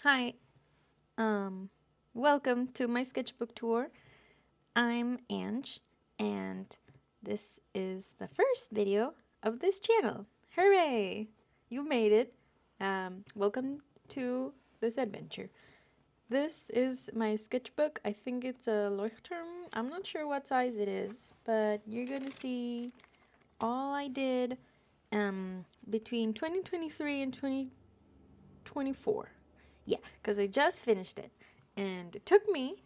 Hi, welcome to my sketchbook tour. I'm Ange, and this is the first video of this channel. Hooray! You made it. Welcome to this adventure. This is my sketchbook. I think it's a Leuchtturm. I'm not sure what size it is, but you're gonna see all I did between 2023 and 2024. Yeah, because I just finished it. And it took me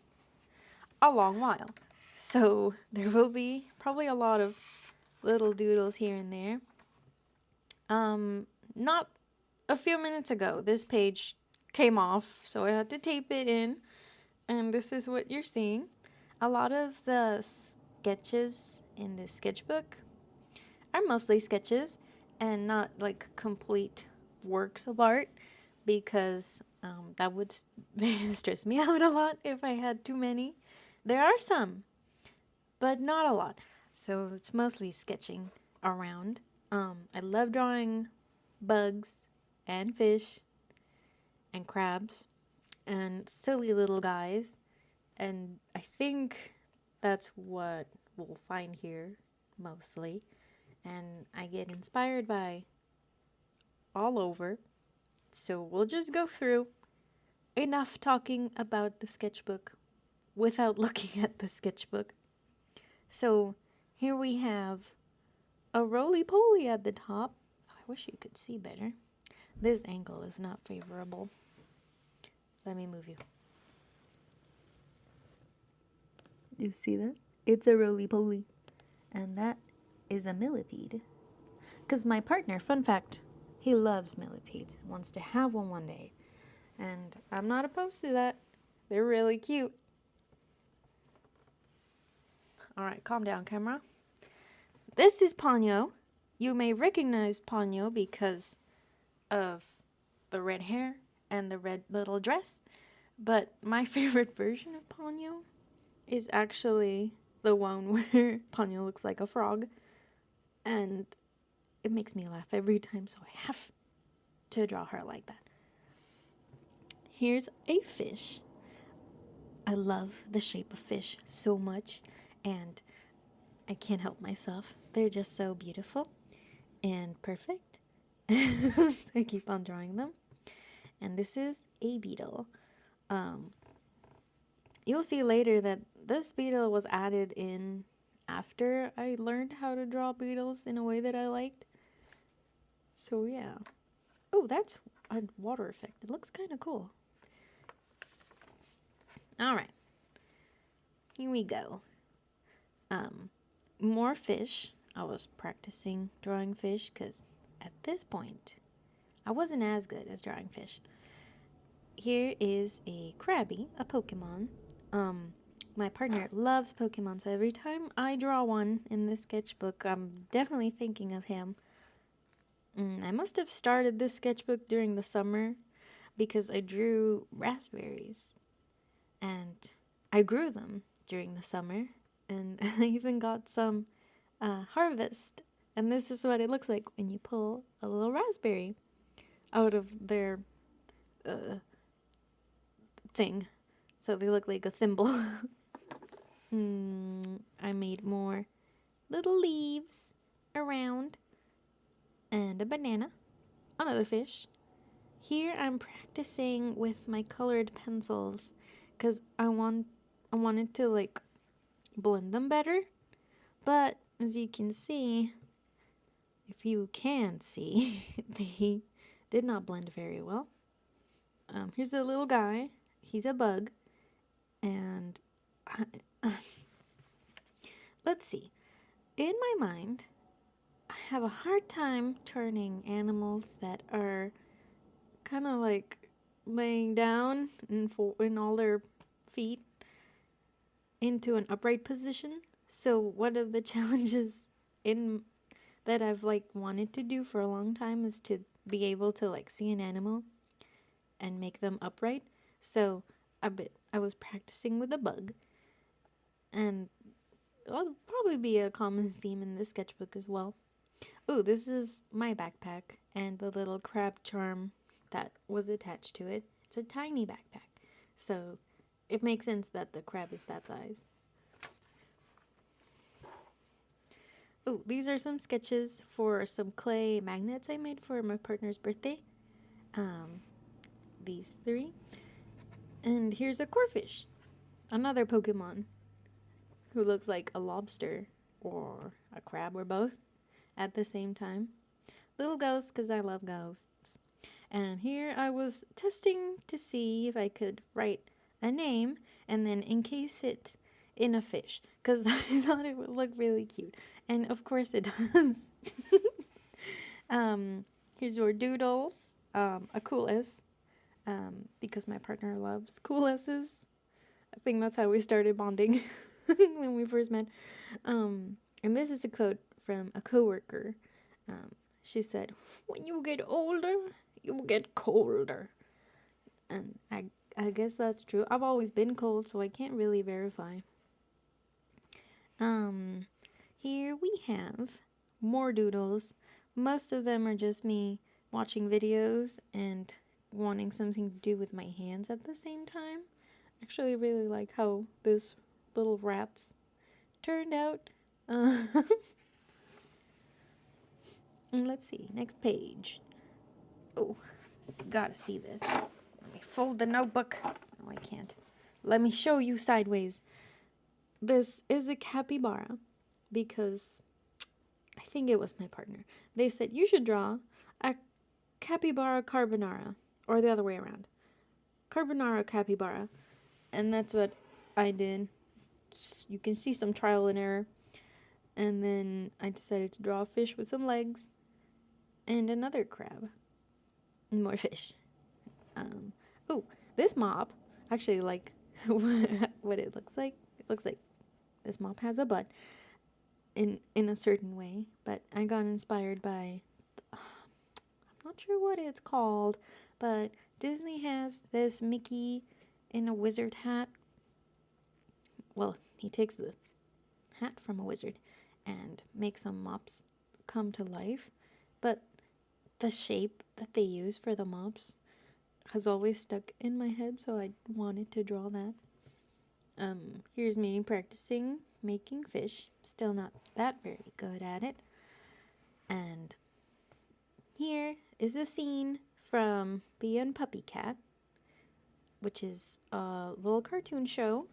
a long while. So there will be probably a lot of little doodles here and there. Not a few minutes ago, this page came off, so I had to tape it in. And this is what you're seeing. A lot of the sketches in this sketchbook are mostly sketches and not like complete works of art because that would stress me out a lot if I had too many. There are some, but not a lot. So it's mostly sketching around. I love drawing bugs and fish and crabs and silly little guys. And I think that's what we'll find here mostly. And I get inspired by all over. So we'll just go through enough talking about the sketchbook without looking at the sketchbook. So here we have a roly-poly at the top. Oh, I wish you could see better. This angle is not favorable. Let me move you. You see that? It's a roly-poly. And that is a millipede. Because my partner, fun fact, he loves millipedes. Wants to have one day. And I'm not opposed to that. They're really cute. Alright, calm down, camera. This is Ponyo. You may recognize Ponyo because of the red hair and the red little dress. But my favorite version of Ponyo is actually the one where Ponyo looks like a frog. And it makes me laugh every time, so I have to draw her like that. Here's a fish. I love the shape of fish so much, and I can't help myself. They're just so beautiful and perfect. So I keep on drawing them. And this is a beetle. You'll see later that this beetle was added in after I learned how to draw beetles in a way that I liked. So yeah. Oh, that's a water effect. It looks kind of cool. All right. Here we go. More fish. I was practicing drawing fish because at this point, I wasn't as good as drawing fish. Here is a Krabby, a Pokemon. My partner loves Pokemon, so every time I draw one in this sketchbook, I'm definitely thinking of him. I must have started this sketchbook during the summer because I drew raspberries. And I grew them during the summer. And I even got some harvest. And this is what it looks like when you pull a little raspberry out of their thing. So they look like a thimble. I made more little leaves around and a banana, another fish. Here I'm practicing with my colored pencils because I wanted to like blend them better. But as you can see, if you can see, they did not blend very well. Here's a little guy. He's a bug. And let's see. In my mind, I have a hard time turning animals that are kind of like laying down in all their feet into an upright position. So one of the challenges in that I've like wanted to do for a long time is to be able to like see an animal and make them upright. So I was practicing with a bug, and it'll probably be a common theme in this sketchbook as well. Oh, this is my backpack and the little crab charm that was attached to it. It's a tiny backpack. So it makes sense that the crab is that size. Oh, these are some sketches for some clay magnets I made for my partner's birthday. These three. And here's a corfish, another Pokemon who looks like a lobster or a crab or both at the same time. Little ghost, because I love ghosts. And here I was testing to see if I could write a name and then encase it in a fish, because I thought it would look really cute. And of course it does. Here's your doodles, a cool S, because my partner loves cool S's. I think that's how we started bonding when we first met. And this is a quote from a coworker. She said, "When you get older, you will get colder." And I guess that's true. I've always been cold, so I can't really verify. Here we have more doodles. Most of them are just me watching videos and wanting something to do with my hands at the same time. Actually really like how this little rats turned out. And let's see, next page. Oh, gotta see this. Let me fold the notebook. No, I can't. Let me show you sideways. This is a capybara because I think it was my partner. They said you should draw a capybara carbonara, or the other way around. Carbonara capybara. And that's what I did. You can see some trial and error. And then I decided to draw a fish with some legs and another crab. And more fish. Oh, this mop, actually like what it looks like. It looks like this mop has a butt in a certain way, but I got inspired by, I'm not sure what it's called, but Disney has this Mickey in a wizard hat. Well, he takes the hat from a wizard and makes some mops come to life, but the shape that they use for the mops has always stuck in my head, so I wanted to draw that. Here's me practicing making fish. Still not that very good at it. And here is a scene from Bee and Puppy Cat, which is a little cartoon show,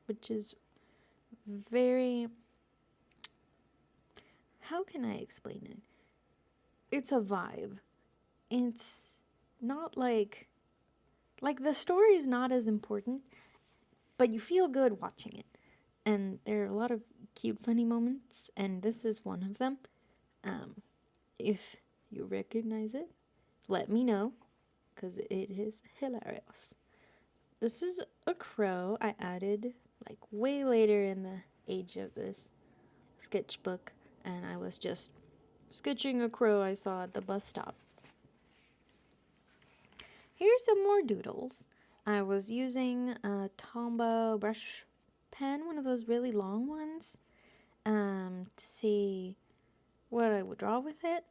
which is very... How can I explain it? It's a vibe. It's not like the story is not as important, but you feel good watching it. And there are a lot of cute, funny moments, and this is one of them. If you recognize it, let me know, because it is hilarious. This is a crow I added like way later in the age of this sketchbook, and I was just sketching a crow I saw at the bus stop. Here's some more doodles. I was using a Tombow brush pen, one of those really long ones, to see what I would draw with it.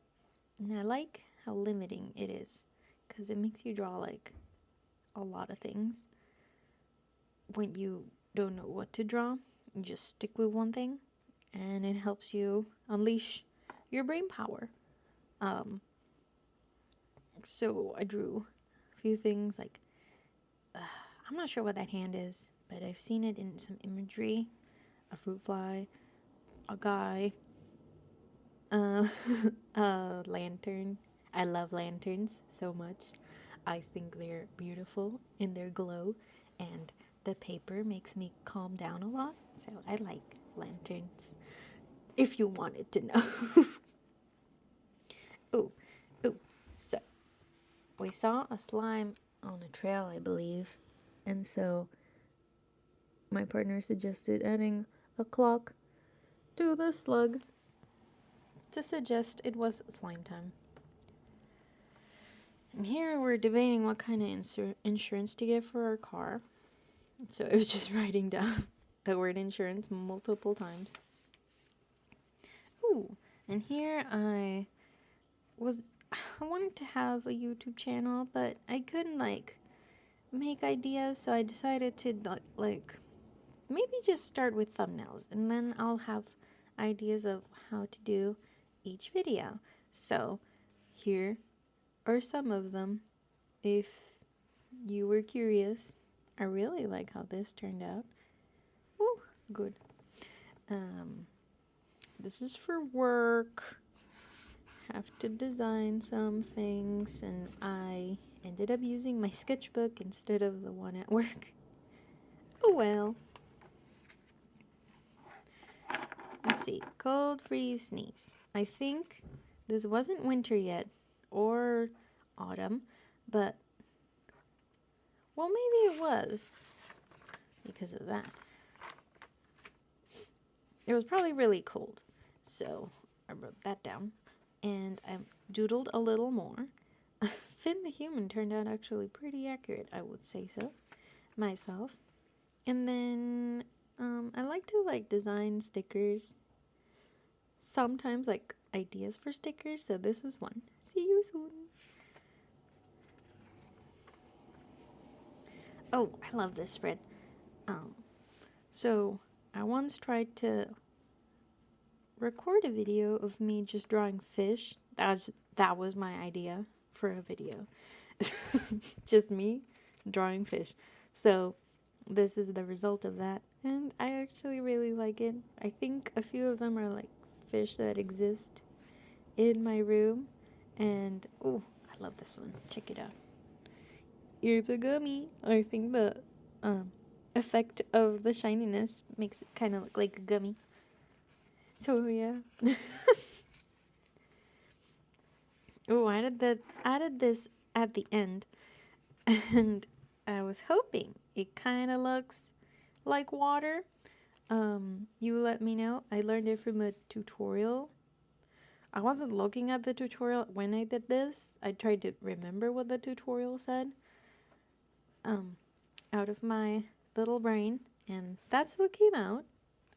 And I like how limiting it is, because it makes you draw like a lot of things. When you don't know what to draw, you just stick with one thing, and it helps you unleash your brain power. So I drew a few things like, I'm not sure what that hand is, but I've seen it in some imagery. A fruit fly, a guy, a lantern. I love lanterns so much. I think they're beautiful in their glow, and the paper makes me calm down a lot, so I like lanterns, if you wanted to know. Ooh, so we saw a slime on a trail, I believe, and so my partner suggested adding a clock to the slug to suggest it was slime time. And here we're debating what kind of insurance to get for our car. So I was just writing down the word insurance multiple times. Ooh, and here I wanted to have a YouTube channel, but I couldn't make ideas, so I decided to like maybe just start with thumbnails and then I'll have ideas of how to do each video. So here are some of them if you were curious. I really like how this turned out. Ooh, good. This is for work. Have to design some things, and I ended up using my sketchbook instead of the one at work. Oh well. Let's see. Cold, freeze, sneeze. I think this wasn't winter yet or autumn, but well, maybe it was because of that. It was probably really cold, so I wrote that down and I doodled a little more. Finn the human turned out actually pretty accurate, I would say so myself. And then I like to like design stickers, sometimes like ideas for stickers, so this was one. See you soon. Oh, I love this spread. So I once tried to record a video of me just drawing fish. That was my idea for a video. Just me drawing fish. So this is the result of that, and I actually really like it. I think a few of them are like fish that exist in my room, and oh, I love this one. Check it out. It's a gummy. I think the effect of the shininess makes it kind of look like a gummy. So yeah. Oh, I added this at the end, and I was hoping it kind of looks like water. You let me know. I learned it from a tutorial. I wasn't looking at the tutorial when I did this. I tried to remember what the tutorial said. Out of my little brain, and that's what came out.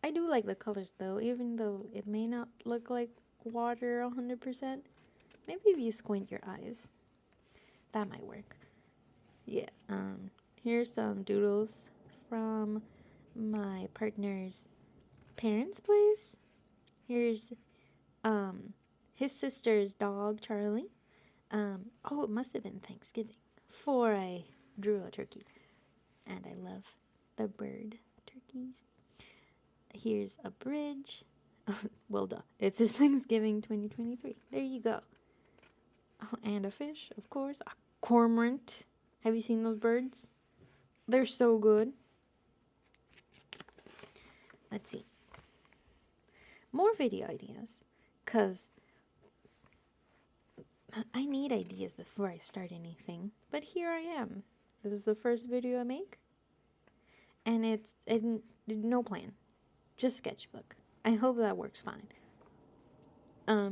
I do like the colors though, even though it may not look like water 100%. Maybe if you squint your eyes, that might work. Yeah, here's some doodles from my partner's parents' place. Here's his sister's dog, Charlie. Oh, it must have been Thanksgiving before I drew a turkey. And I love the bird turkeys. Here's a bridge. Well, duh. It says Thanksgiving 2023. There you go. Oh, and a fish, of course. A cormorant. Have you seen those birds? They're so good. Let's see. More video ideas. Because I need ideas before I start anything. But here I am. This is the first video I make. And it's no plan. Just sketchbook. I hope that works fine.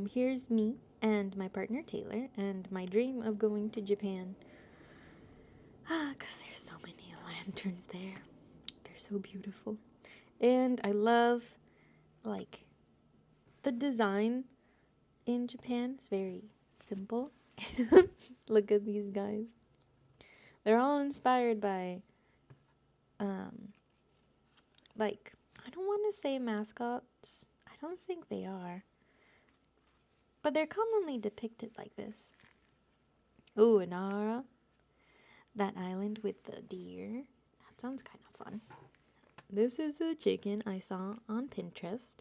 Here's me and my partner Taylor and my dream of going to Japan. Because there's so many lanterns there. They're so beautiful. And I love, like, the design in Japan. It's very simple. Look at these guys. They're all inspired by, like, I don't want to say mascots. I don't think they are. But they're commonly depicted like this. Ooh, Nara. That island with the deer. That sounds kind of fun. This is a chicken I saw on Pinterest.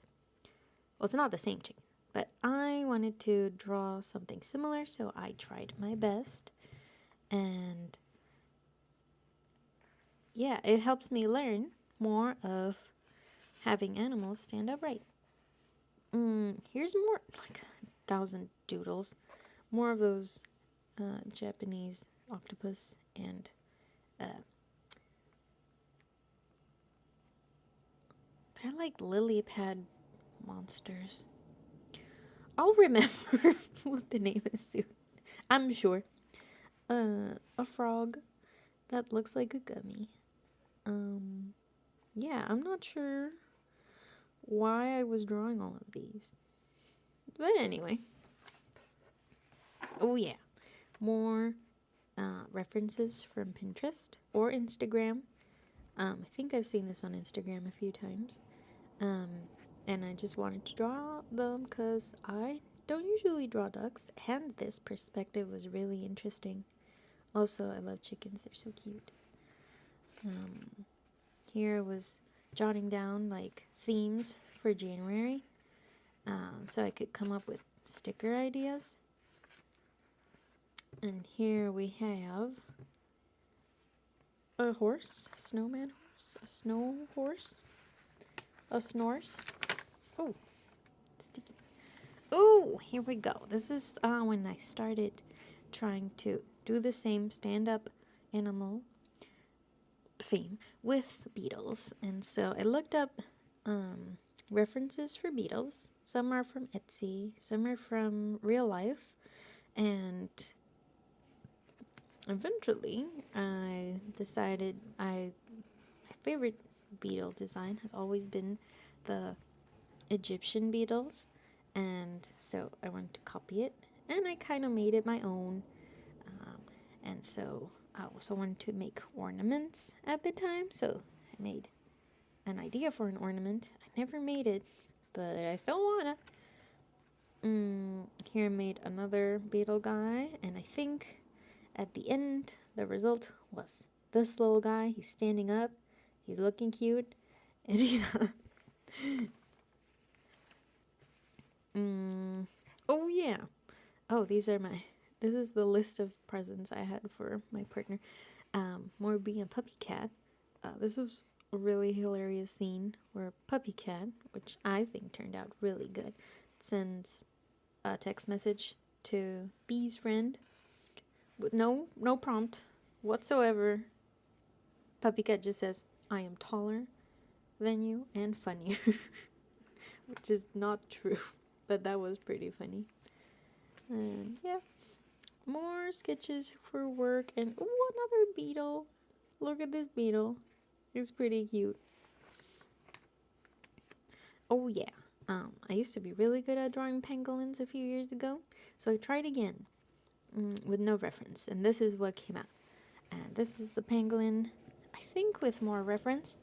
Well, it's not the same chicken, but I wanted to draw something similar, so I tried my best. And yeah, it helps me learn more of having animals stand upright. Here's more, like 1,000 doodles. More of those Japanese octopus and they're like lily pad monsters. I'll remember what the name is soon. I'm sure. A frog that looks like a gummy. Yeah, I'm not sure why I was drawing all of these. But anyway. Oh yeah. More references from Pinterest or Instagram. I think I've seen this on Instagram a few times. Um, and I just wanted to draw them because I don't usually draw ducks, and this perspective was really interesting. Also, I love chickens, they're so cute. Here was jotting down like themes for January, so I could come up with sticker ideas. And here we have a horse, a snowman horse, a snow horse, a snorse. Oh, sticky. Oh, here we go. This is when I started trying to do the same stand-up animal theme with beetles. And so I looked up references for beetles. Some are from Etsy, some are from real life. And eventually I decided my favorite beetle design has always been the Egyptian beetles. And so I wanted to copy it, and I kind of made it my own. And so I also wanted to make ornaments at the time, so I made an idea for an ornament. I never made it, but I still wanna. Here I made another beetle guy, and I think at the end the result was this little guy. He's standing up, he's looking cute, and yeah. Oh yeah. Oh, this is the list of presents I had for my partner. More being a puppy cat. This was a really hilarious scene where puppy cat, which I think turned out really good, sends a text message to Bee's friend with no prompt whatsoever. Puppy cat just says, "I am taller than you and funnier," which is not true, but that was pretty funny. And yeah, more sketches for work. And ooh, another beetle. Look at this beetle. It's pretty cute. Oh yeah. I used to be really good at drawing pangolins a few years ago, so I tried again with no reference, and this is what came out. And this is the pangolin, I think with more reference.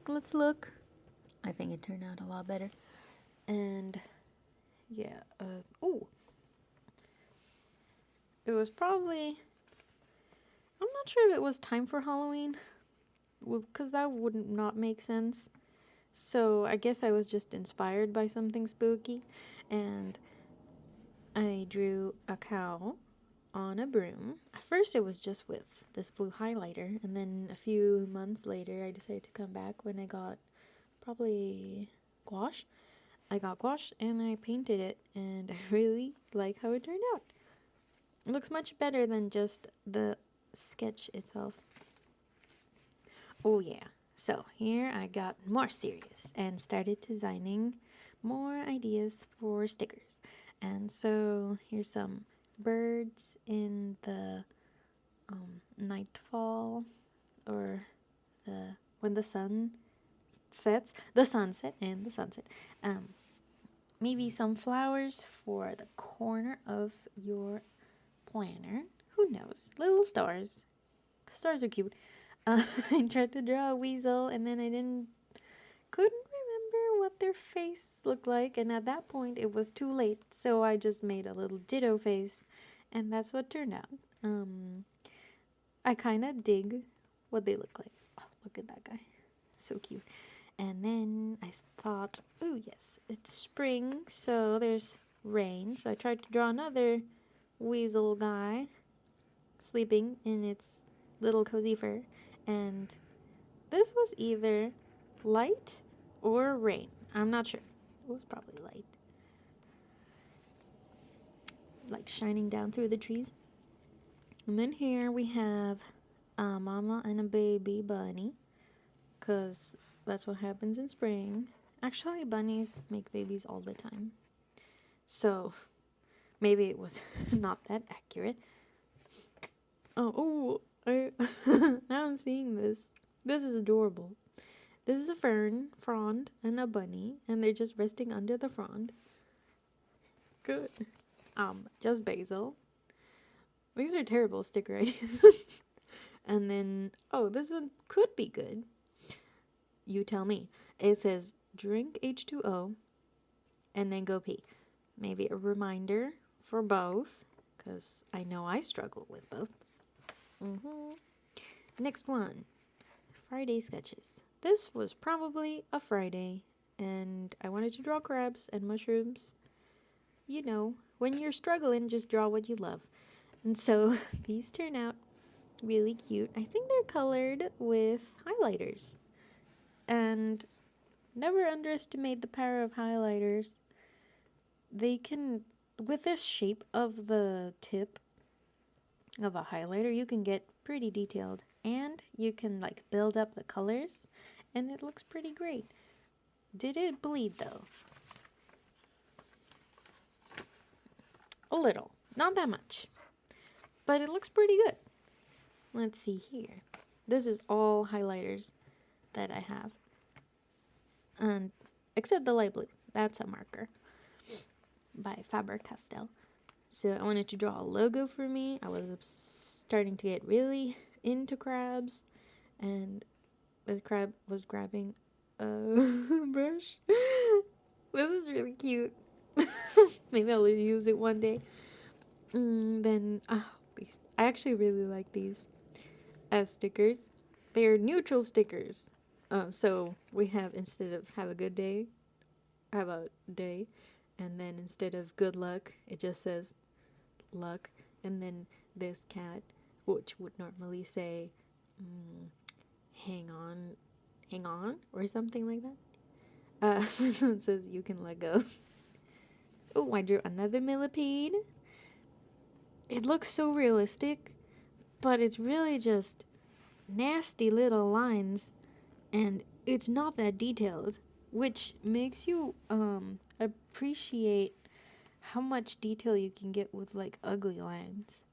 Let's look. I think it turned out a lot better. And yeah, ooh. It was probably, I'm not sure if it was time for Halloween, because that would not make sense. So I guess I was just inspired by something spooky, and I drew a cow on a broom. At first it was just with this blue highlighter, and then a few months later I decided to come back when I got probably gouache. I got gouache and I painted it, and I really like how it turned out. It looks much better than just the sketch itself. Oh yeah. So here I got more serious and started designing more ideas for stickers. And so here's some birds in the nightfall, or when the sun sets, the sunset and the sunset. Maybe some flowers for the corner of your planner. Who knows? Little stars. Stars are cute. I tried to draw a weasel, and then couldn't remember what their face looked like, and at that point it was too late, so I just made a little ditto face, and that's what turned out. I kind of dig what they look like. Oh, look at that guy. So cute. And then I thought, oh yes, it's spring, so there's rain, so I tried to draw another weasel guy sleeping in its little cozy fur, and this was either light or rain. I'm not sure. It was probably light. Light shining down through the trees. And then here we have a mama and a baby bunny, because that's what happens in spring. Actually, bunnies make babies all the time, so maybe it was not that accurate. Now I'm seeing this. This is adorable. This is a frond, and a bunny, and they're just resting under the frond. Good. Just basil. These are terrible sticker ideas. And then, oh, this one could be good. You tell me. It says drink H2O and then go pee. Maybe a reminder for both, because I know I struggle with both. Next one, Friday sketches. This was probably a Friday, and I wanted to draw crabs and mushrooms. You know, when you're struggling, just draw what you love. And so these turn out really cute. I think they're colored with highlighters. And never underestimate the power of highlighters. They can, with this shape of the tip of a highlighter, you can get pretty detailed. And you can like build up the colors, and it looks pretty great. Did it bleed though? A little. Not that much. But it looks pretty good. Let's see here. This is all highlighters that I have. And except the light blue. That's a marker by Faber-Castell. So I wanted to draw a logo for me. I was starting to get really into crabs. And this crab was grabbing a brush. This is really cute. Maybe I'll use it one day. Then, I actually really like these as stickers. They're neutral stickers. So we have, instead of have a good day, have a day. And then instead of good luck, it just says luck. And then this cat, which would normally say, hang on, or something like that. This one says you can let go. Oh, I drew another millipede. It looks so realistic, but it's really just nasty little lines, and it's not that detailed, which makes you appreciate how much detail you can get with like ugly lines.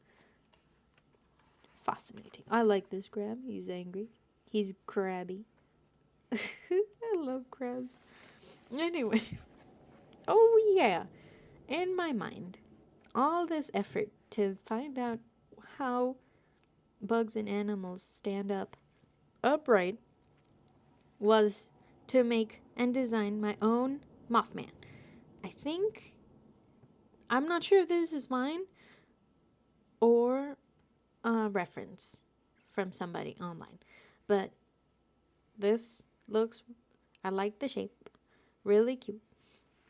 Fascinating. I like this crab. He's angry. He's crabby. I love crabs. Anyway. Oh yeah. In my mind, all this effort to find out how bugs and animals stand up upright was to make and design my own Mothman. I'm not sure if this is mine or a reference from somebody online, but this looks, I like the shape, really cute.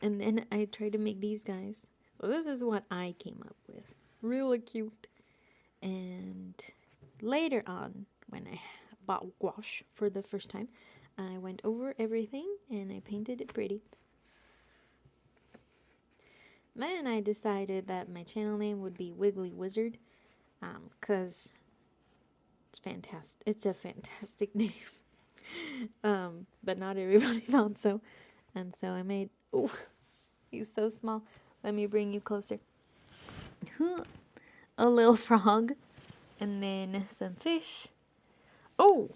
And then I tried to make these guys. So this is what I came up with. Really cute. And later on, when I bought gouache for the first time, I went over everything and I painted it pretty. Then I decided that my channel name would be Wiggly Wizard, because it's fantastic. It's a fantastic name. But not everybody thought so. And so I made, oh, he's so small. Let me bring you closer. A little frog. And then some fish. Oh,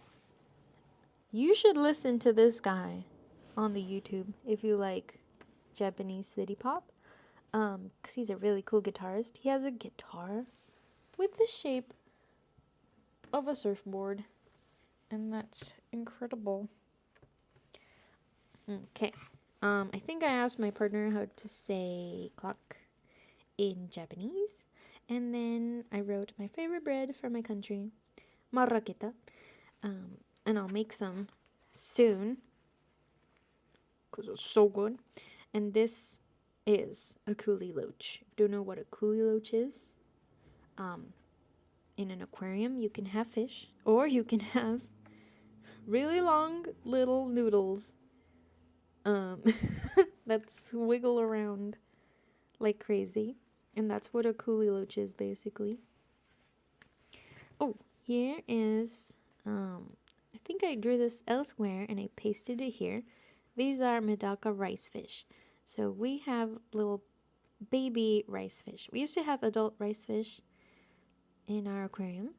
you should listen to this guy on the YouTube if you like Japanese city pop. Because he's a really cool guitarist. He has a guitar with the shape of a surfboard. And that's incredible. Okay. I think I asked my partner how to say clock in Japanese. And then I wrote my favorite bread from my country, marraqueta. And I'll make some soon, because it's so good. And this is a coolie loach. If you don't know what a coolie loach is, in an aquarium you can have fish, or you can have really long little noodles that wiggle around like crazy. And that's what a coolie loach is, basically. Oh, here is, I think I drew this elsewhere and I pasted it here. These are Medaka rice fish. So we have little baby rice fish. We used to have adult rice fish in our aquarium.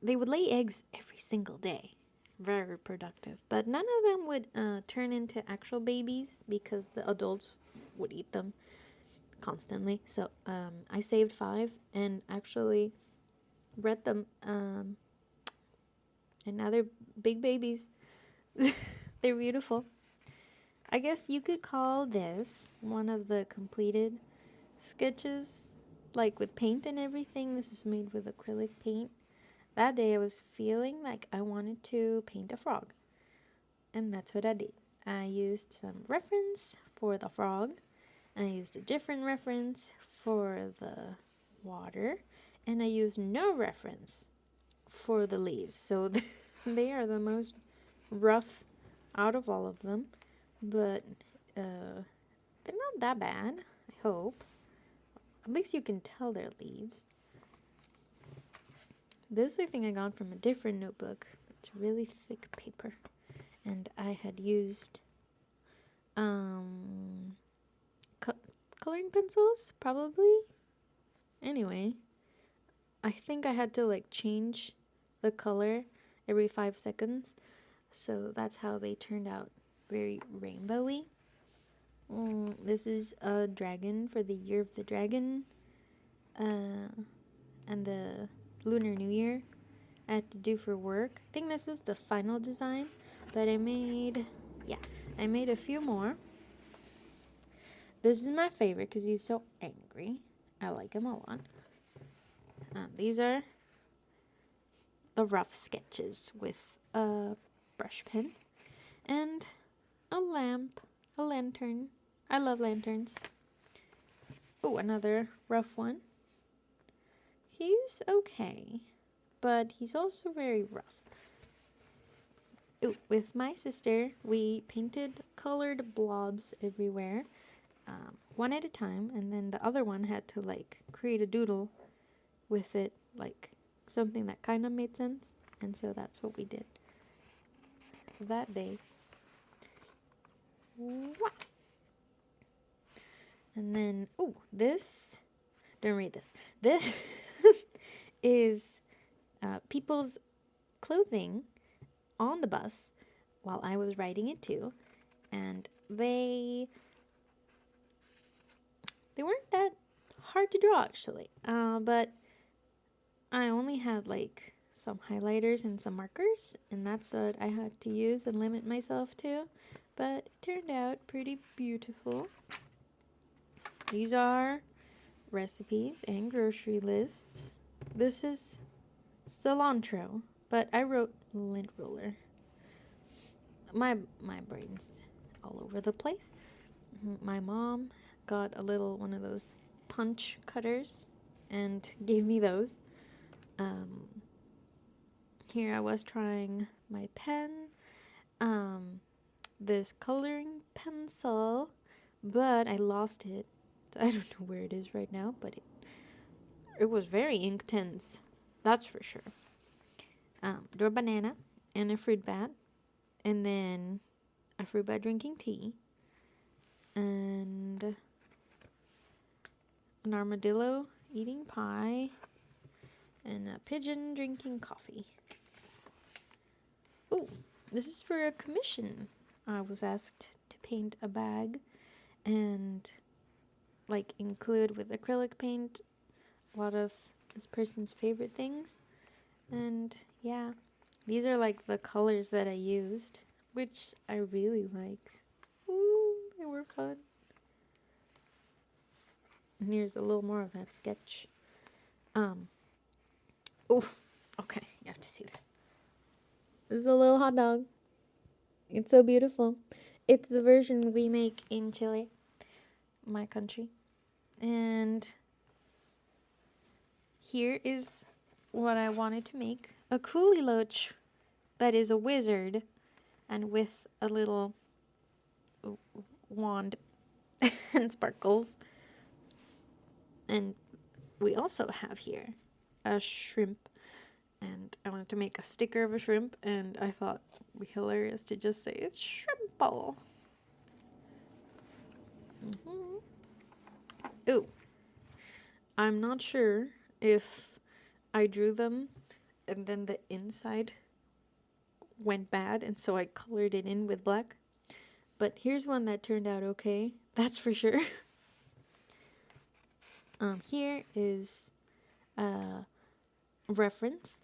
They would lay eggs every single day. Very productive. But none of them would turn into actual babies because the adults would eat them. constantly. So I saved 5 and actually read them. And now they're big babies. They're beautiful. I guess you could call this one of the completed sketches, like with paint and everything. This was made with acrylic paint. That day I was feeling like I wanted to paint a frog, and that's what I did. I used some reference for the frog, and I used a different reference for the water, and I used no reference for the leaves. So they are the most rough out of all of them, but they're not that bad, I hope. At least you can tell they're leaves. This I think I got from a different notebook. It's really thick paper. And I had used coloring pencils, probably. Anyway, I think I had to like change the color every 5 seconds. So that's how they turned out, very rainbowy. This is a dragon for the Year of the Dragon and the Lunar New Year I had to do for work. I think this is the final design, but I made a few more. This is my favorite because he's so angry. I like him a lot. These are the rough sketches with a brush pen and a lamp, a lantern. I love lanterns. Oh, another rough one. He's okay, but he's also very rough. Ooh, with my sister, we painted colored blobs everywhere, one at a time, and then the other one had to like create a doodle with it, like something that kind of made sense, and so that's what we did that day. Wow. And then, don't read this. This is people's clothing on the bus while I was riding it too. And they weren't that hard to draw actually. But I only had like some highlighters and some markers, and that's what I had to use and limit myself to. But it turned out pretty beautiful. These are recipes and grocery lists. This is cilantro, but I wrote lint roller. My brain's all over the place. My mom got a little one of those punch cutters and gave me those. Here I was trying my pen, this coloring pencil, but I lost it. I don't know where it is right now, but it was very ink tense, that's for sure. Drew a banana and a fruit bat, and then a fruit bat drinking tea, and an armadillo eating pie, and a pigeon drinking coffee. Ooh, this is for a commission. I was asked to paint a bag and like include with acrylic paint a lot of this person's favorite things. And yeah, these are like the colors that I used, which I really like. Ooh, they were fun. And here's a little more of that sketch. Oh, okay, you have to see this. This is a little hot dog. It's so beautiful. It's the version we make in Chile, my country. And here is what I wanted to make. A Kuliloch that is a wizard and with a little wand and sparkles. And we also have here a shrimp. And I wanted to make a sticker of a shrimp, and I thought it'd be hilarious to just say it's shrimple. Ooh. I'm not sure if I drew them and then the inside went bad, and so I colored it in with black. But here's one that turned out okay. That's for sure. Here is a reference.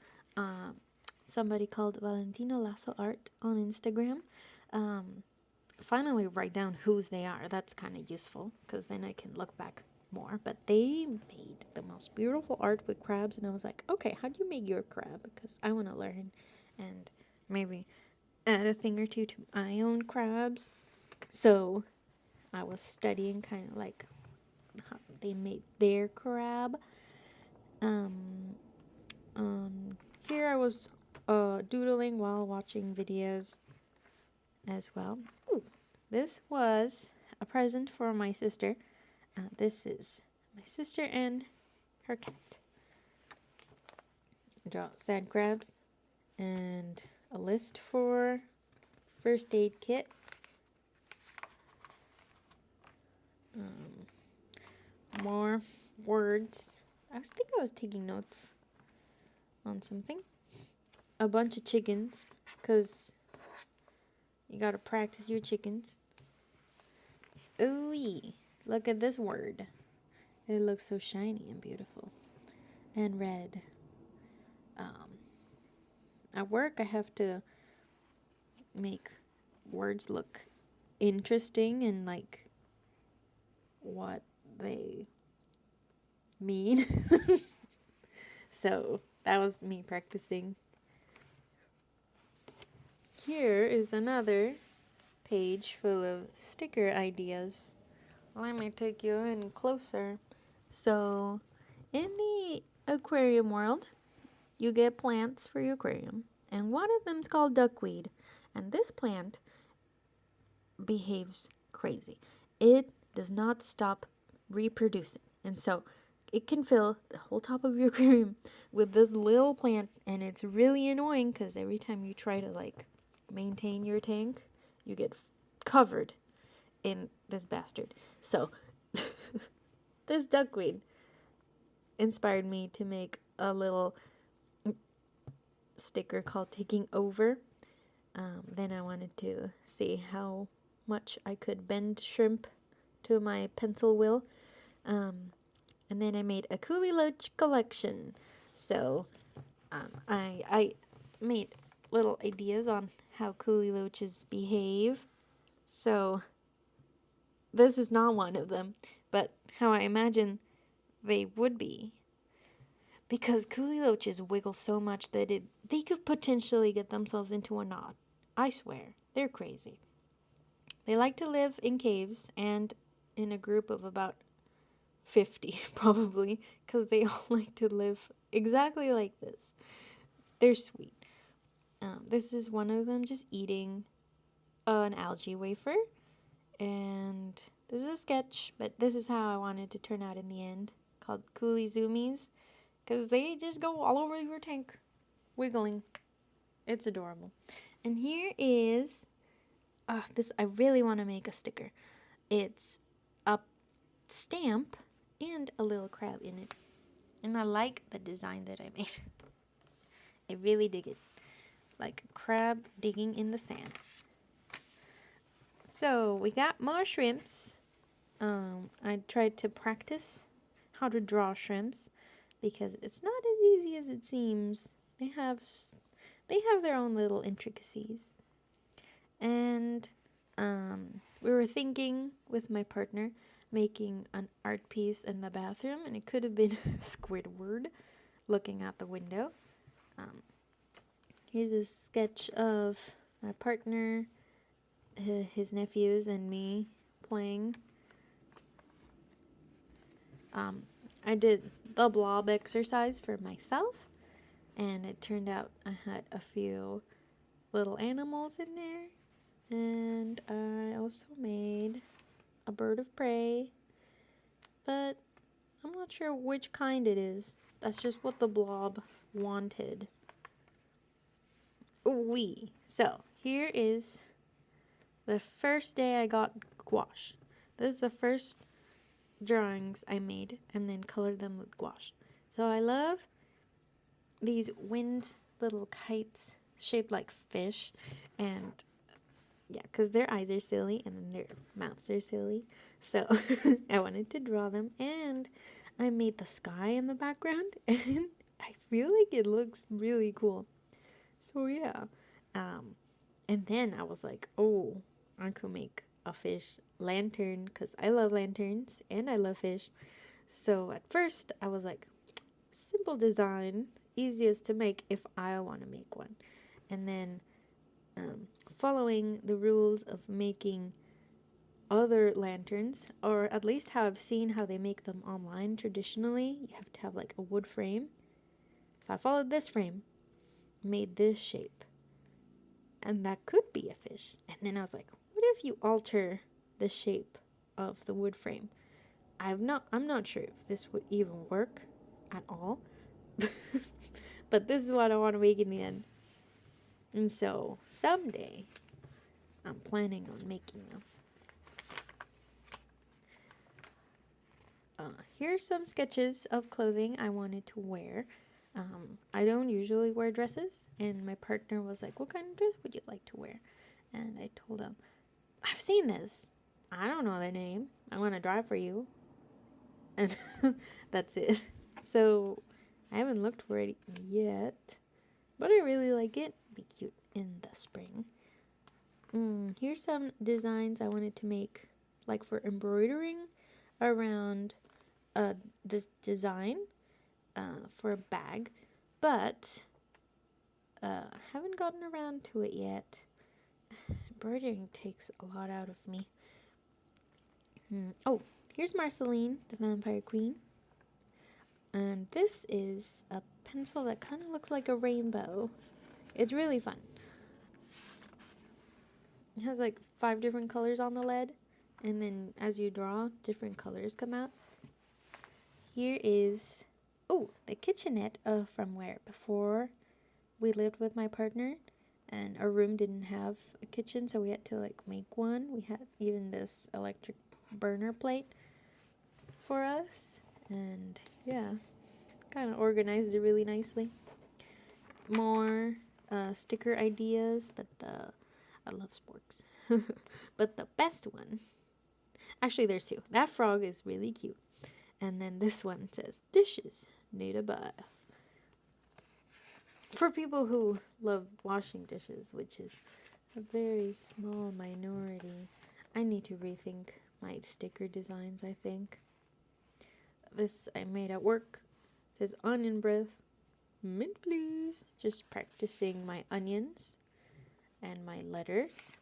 Somebody called Valentino Lasso Art on Instagram. Finally write down whose they are. That's kind of useful because then I can look back more. But they made the most beautiful art with crabs, and I was like, okay, how do you make your crab? Because I want to learn and maybe add a thing or two to my own crabs. So I was studying kind of like how they made their crab. Um, Here I was doodling while watching videos as well. Ooh, this was a present for my sister. This is my sister and her cat. Draw sand crabs and a list for first aid kit. More words. I was taking notes on something. A bunch of chickens, because you gotta practice your chickens. Ooh, look at this word. It looks so shiny and beautiful. And red. At work, I have to make words look interesting and like what they mean. So that was me practicing. Here is another page full of sticker ideas. Let me take you in closer. So, in the aquarium world, you get plants for your aquarium, and one of them is called duckweed. And this plant behaves crazy. It does not stop reproducing, and so it can fill the whole top of your aquarium with this little plant, and it's really annoying because every time you try to like maintain your tank, you get covered in this bastard. So this duckweed inspired me to make a little sticker called Taking Over. Then I wanted to see how much I could bend shrimp to my pencil wheel. And then I made a Coolie Loach collection. So I made little ideas on how Coolie Loaches behave. So this is not one of them, but how I imagine they would be. Because Coolie Loaches wiggle so much that they could potentially get themselves into a knot. I swear, they're crazy. They like to live in caves and in a group of about 50 probably, because they all like to live exactly like this. They're sweet. This is one of them just eating an algae wafer, and this is a sketch, but this is how I wanted to turn out in the end, called Coolie Zoomies, because they just go all over your tank, wiggling. It's adorable. And here is this. I really want to make a sticker. It's a stamp and a little crab in it. And I like the design that I made. I really dig it. Like a crab digging in the sand. So we got more shrimps. I tried to practice how to draw shrimps because it's not as easy as it seems. They have their own little intricacies. And we were thinking with my partner making an art piece in the bathroom, and it could have been Squidward looking out the window. Here's a sketch of my partner, his nephews, and me playing. I did the blob exercise for myself, and it turned out I had a few little animals in there, and I also made a bird of prey, but I'm not sure which kind it is. That's just what the blob wanted. So here is the first day I got gouache. This is the first drawings I made and then colored them with gouache. So I love these wind little kites shaped like fish, and yeah, because their eyes are silly and then their mouths are silly. So I wanted to draw them, and I made the sky in the background, and I feel like it looks really cool. So yeah. Um, and then I was like, oh, I could make a fish lantern because I love lanterns and I love fish. So at first I was like, simple design, easiest to make if I want to make one. And then following the rules of making other lanterns, or at least how I've seen how they make them online traditionally, you have to have like a wood frame. So I followed this frame, made this shape, and that could be a fish. And then I was like, what if you alter the shape of the wood frame? I'm not sure if this would even work at all. But this is what I want to make in the end. And so someday I'm planning on making them. Here's some sketches of clothing I wanted to wear. I don't usually wear dresses, and my partner was like, what kind of dress would you like to wear? And I told him, I've seen this. I don't know the name. I'm going to draw it for you. And that's it. So I haven't looked for it yet, but I really like it. Be cute in the spring. Here's some designs I wanted to make, like for embroidering around this design for a bag, but I haven't gotten around to it yet. Embroidering takes a lot out of me. Oh, here's Marceline, the Vampire Queen. And this is a pencil that kind of looks like a rainbow. It's really fun. It has like 5 different colors on the lead, and then as you draw, different colors come out. Here is, the kitchenette from where before we lived with my partner, and our room didn't have a kitchen, so we had to like make one. We had even this electric burner plate for us, and yeah, kind of organized it really nicely. More sticker ideas, but I love sporks. But the best one, actually there's 2. That frog is really cute. And then this one says, dishes need a bath. For people who love washing dishes, which is a very small minority, I need to rethink my sticker designs, I think. This I made at work. It says onion breath. Mint please. Just practicing my onions and my letters.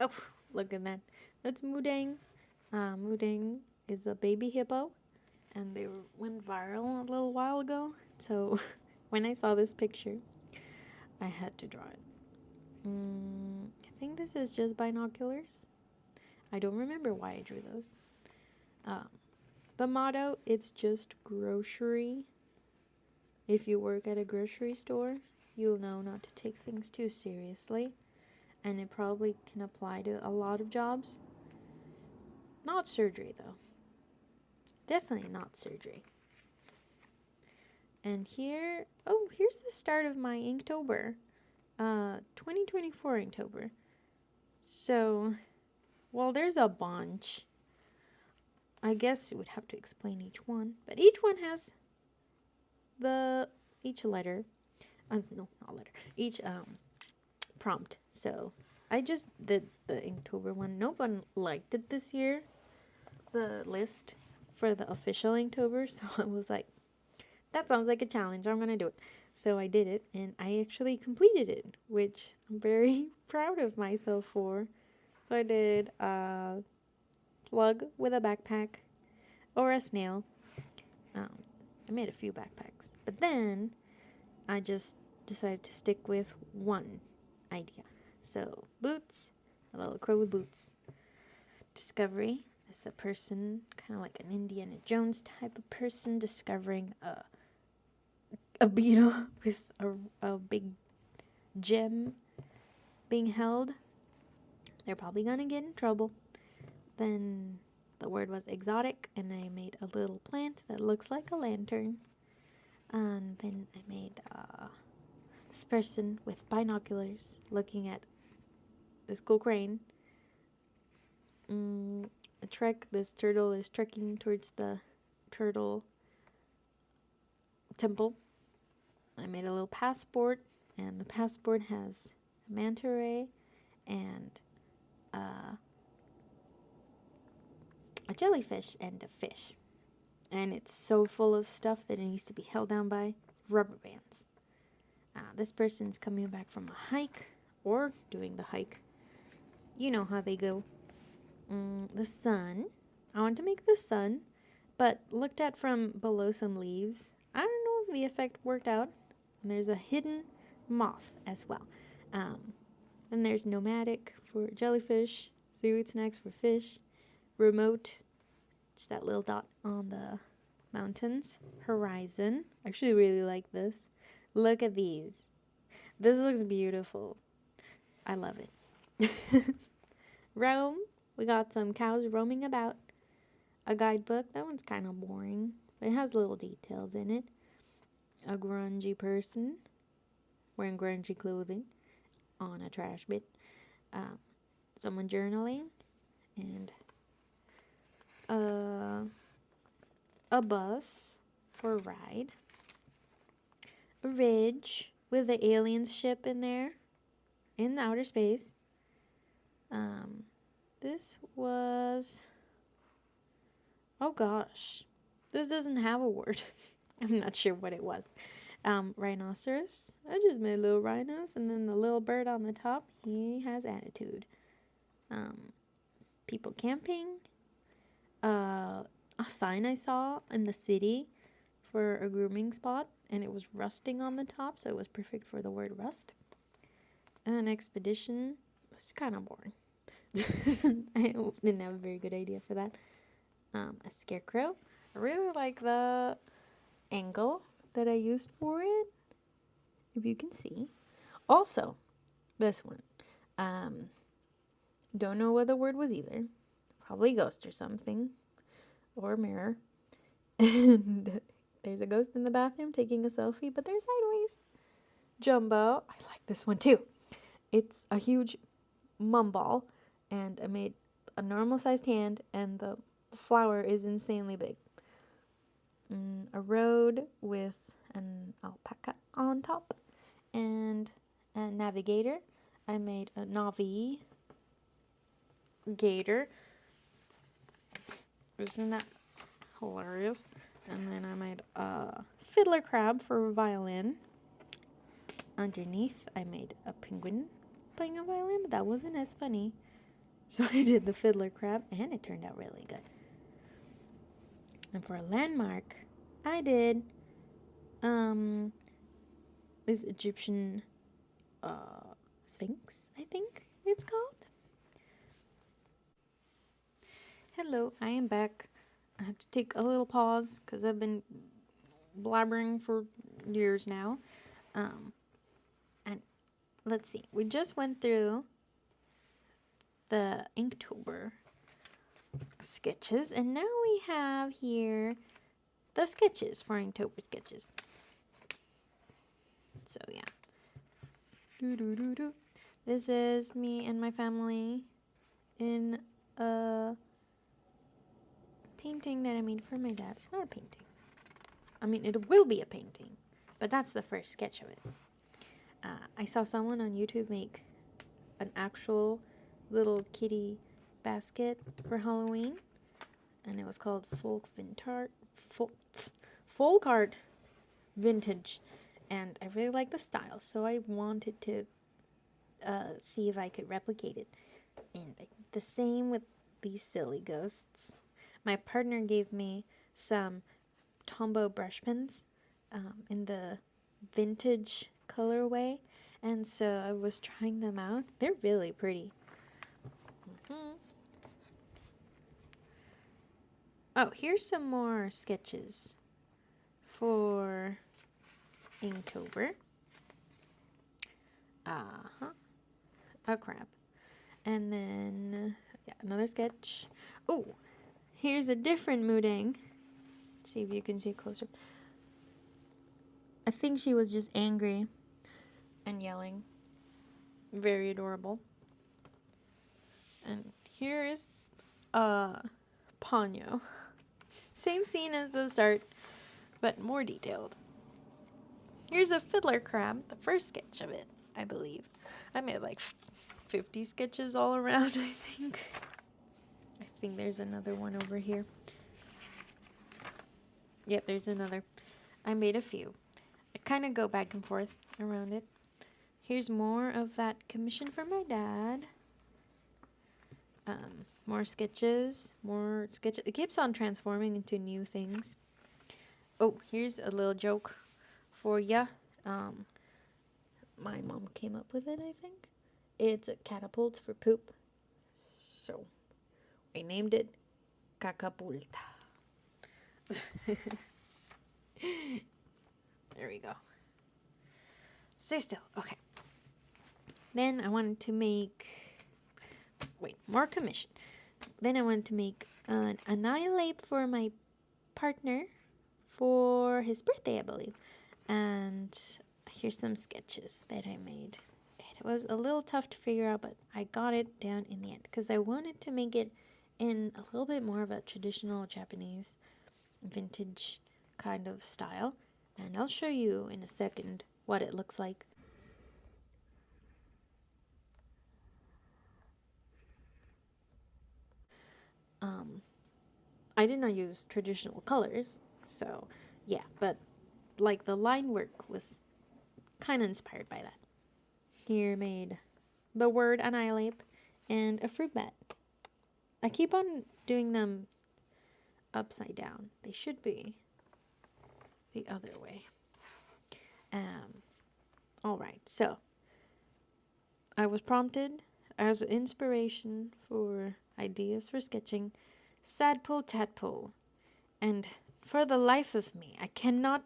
Oh, look at that. That's Mudang. Mudang is a baby hippo, and they went viral a little while ago. So when I saw this picture, I had to draw it. I think this is just binoculars. I don't remember why I drew those. The motto, it's just grocery. If you work at a grocery store, you'll know not to take things too seriously. And it probably can apply to a lot of jobs. Not surgery, though. Definitely not surgery. And here's the start of my Inktober. 2024 Inktober. So, well, there's a bunch. I guess you would have to explain each one. But each one has each letter. No, not letter. Each prompt. So, I just did the Inktober one. No one liked it this year. The list for the official Inktober. So, I was like, that sounds like a challenge. I'm going to do it. So I did it, and I actually completed it, which I'm very proud of myself for. So I did a slug with a backpack or a snail. I made a few backpacks. But then I just decided to stick with one idea. So boots, a little crow with boots. Discovery is a person, kind of like an Indiana Jones type of person, discovering a beetle with a big gem being held. They're probably gonna get in trouble. Then the word was exotic, and I made a little plant that looks like a lantern. And then I made this person with binoculars looking at this cool crane. And a trek. This turtle is trekking towards the turtle temple. I made a little passport, and the passport has a manta ray and a jellyfish and a fish. And it's so full of stuff that it needs to be held down by rubber bands. This person's coming back from a hike or doing the hike. You know how they go. The sun. I want to make the sun, but looked at from below some leaves. I don't know if the effect worked out. And there's a hidden moth as well. Then there's nomadic for jellyfish, seaweed snacks for fish, remote, just that little dot on the mountains, horizon. I actually really like this. Look at these. This looks beautiful. I love it. Roam. We got some cows roaming about. A guidebook. That one's kind of boring, but it has little details in it. A grungy person wearing grungy clothing on a trash bin. Someone journaling. And a bus for a ride. A ridge with the aliens ship in there in the outer space. This was, oh gosh, this doesn't have a word. I'm not sure what it was. Rhinoceros. I just made little rhinos, and then the little bird on the top, he has attitude. People camping. A sign I saw in the city for a grooming spot, and it was rusting on the top, so it was perfect for the word rust. An expedition. It's kind of boring. I didn't have a very good idea for that. A scarecrow. I really like the angle that I used for it, if you can see. Also, this one. Don't know what the word was either. Probably ghost or something. Or mirror. And there's a ghost in the bathroom taking a selfie, but they're sideways. Jumbo. I like this one too. It's a huge mum ball, and I made a normal sized hand, and the flower is insanely big. A road with an alpaca on top, and a navigator. I made a navigator. Isn't that hilarious? And then I made a fiddler crab for a violin. Underneath, I made a penguin playing a violin, but that wasn't as funny. So I did the fiddler crab, and it turned out really good. And for a landmark, I did this Egyptian Sphinx, I think it's called. Hello, I am back. I had to take a little pause because I've been blabbering for years now. And let's see, we just went through the Inktober sketches, and now we have here the sketches for Inktober sketches. So yeah. This is me and my family in a painting that I made for my dad. It's not a painting. I mean, it will be a painting, but that's the first sketch of it. I saw someone on YouTube make an actual little kitty basket for Halloween, and it was called Folk Art Vintage, and I really like the style, so I wanted to see if I could replicate it. And the same with these silly ghosts. My partner gave me some Tombow brush pens in the vintage colorway, and so I was trying them out. They're really pretty. Oh, here's some more sketches for Inktober. Oh crap. And then yeah, another sketch. Oh, here's a different Mudang. Let's see if you can see it closer. I think she was just angry and yelling. Very adorable. And here is Ponyo. Same scene as the start, but more detailed. Here's a fiddler crab, the first sketch of it, I believe. I made like 50 sketches all around, I think. I think there's another one over here. Yep, there's another. I made a few. I kind of go back and forth around it. Here's more of that commission for my dad. More sketches, more sketches. It keeps on transforming into new things. Oh, here's a little joke for ya. My mom came up with it, I think. It's a catapult for poop. So, I named it Cacapulta. There we go. Stay still. Okay. Then I wanted to make... Wait, more commission. Then I wanted to make an annihilate for my partner for his birthday, I believe. And here's some sketches that I made. It was a little tough to figure out, but I got it down in the end because I wanted to make it in a little bit more of a traditional Japanese vintage kind of style. And I'll show you in a second what it looks like. I did not use traditional colors, so yeah, but like the line work was kind of inspired by that. Here made the word annihilate and a fruit bat. I keep on doing them upside down. They should be the other way. Alright, so I was prompted as inspiration for ideas for sketching Sadpole Tadpole. And for the life of me, I cannot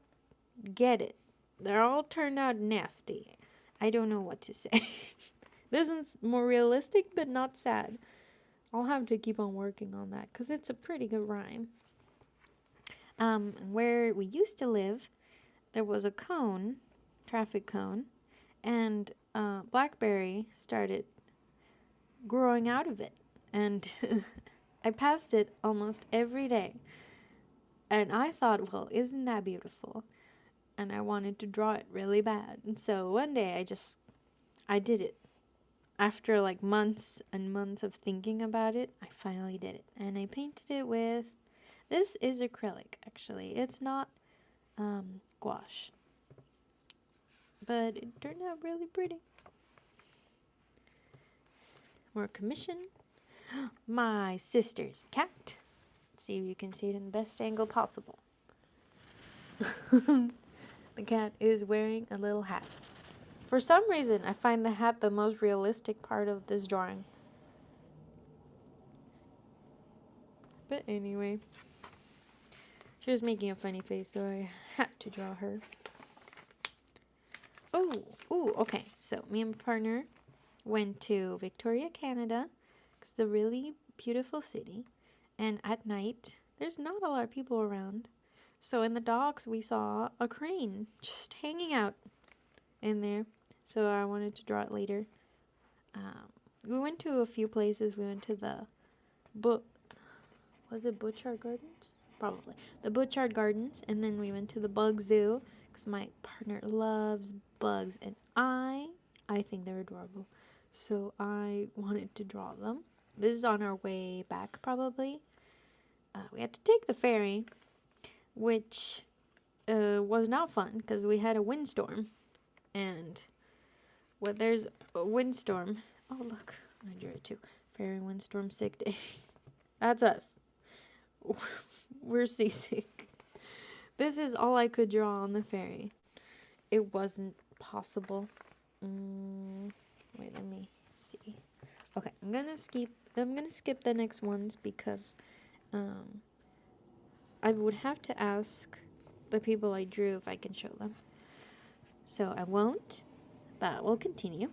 get it. They're all turned out nasty. I don't know what to say. This one's more realistic, but not sad. I'll have to keep on working on that, because it's a pretty good rhyme. Where we used to live, there was a cone, traffic cone, and blackberry started growing out of it. And I passed it almost every day. And I thought, well, isn't that beautiful? And I wanted to draw it really bad. And so one day I did it. After like months and months of thinking about it, I finally did it. And I painted it with, this is acrylic actually. It's not gouache. But it turned out really pretty. More commission. My sister's cat. Let's see if you can see it in the best angle possible. The cat is wearing a little hat. For some reason, I find the hat the most realistic part of this drawing. But anyway, she was making a funny face, so I had to draw her. Okay. So me and my partner went to Victoria, Canada. It's a really beautiful city. And at night, there's not a lot of people around. So in the docks, we saw a crane just hanging out in there. So I wanted to draw it later. We went to a few places. We went to the was it Butchart Gardens? Probably. The Butchart Gardens. And then we went to the Bug Zoo. Because my partner loves bugs. And I think they're adorable. So I wanted to draw them. This is on our way back, probably. We had to take the ferry, which was not fun because we had a windstorm. And when there's a windstorm... Oh, look. I drew it too. Ferry windstorm sick day. That's us. We're seasick. This is all I could draw on the ferry. It wasn't possible. Wait, let me see. Okay, I'm gonna skip the next ones because I would have to ask the people I drew if I can show them. So I won't, but we'll continue.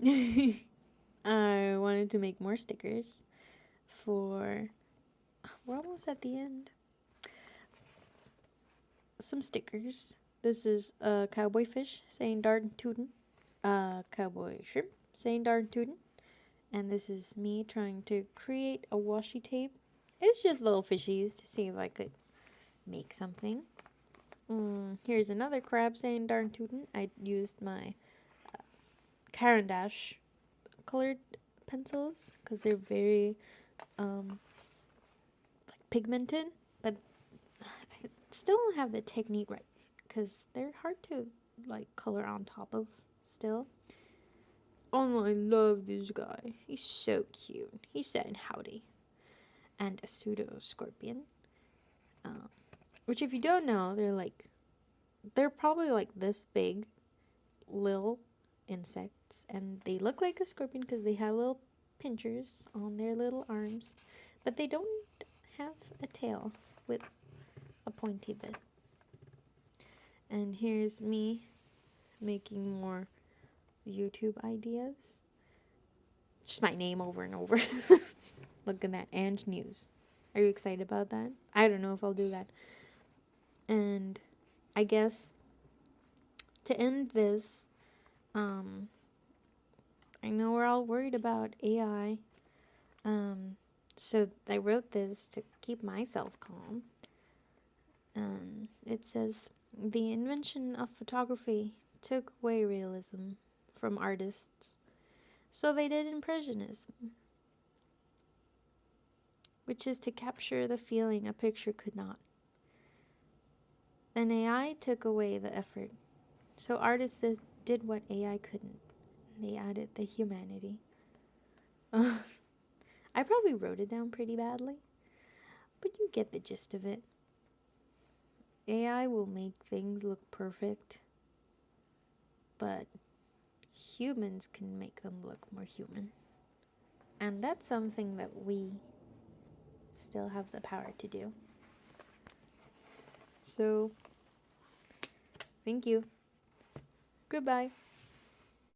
I wanted to make more stickers for... We're almost at the end. Some stickers. This is a cowboy fish saying darn tootin'. Cowboy shrimp saying darn tootin'. And this is me trying to create a washi tape It's just little fishies to see if I could make something. Here's another crab saying darn tootin'. I used my Caran d'Ache colored pencils because they're very like pigmented, but I still don't have the technique right because they're hard to like color on top of still. Oh, I love this guy. He's so cute. He's saying howdy. And a pseudo scorpion. Which, if you don't know, they're probably like this big, little insects, and they look like a scorpion because they have little pinchers on their little arms, but they don't have a tail with a pointy bit. And here's me making more YouTube ideas. Just my name over and over. Look at that, Ange News. Are you excited about that? I don't know if I'll do that. And I guess to end this, I know we're all worried about AI. So I wrote this to keep myself calm. And it says, the invention of photography took away realism from artists. So they did impressionism, which is to capture the feeling a picture could not. Then AI took away the effort. So artists did what AI couldn't. They added the humanity. I probably wrote it down pretty badly, but you get the gist of it. AI will make things look perfect, but humans can make them look more human. And that's something that we still have the power to do. So, thank you. Goodbye.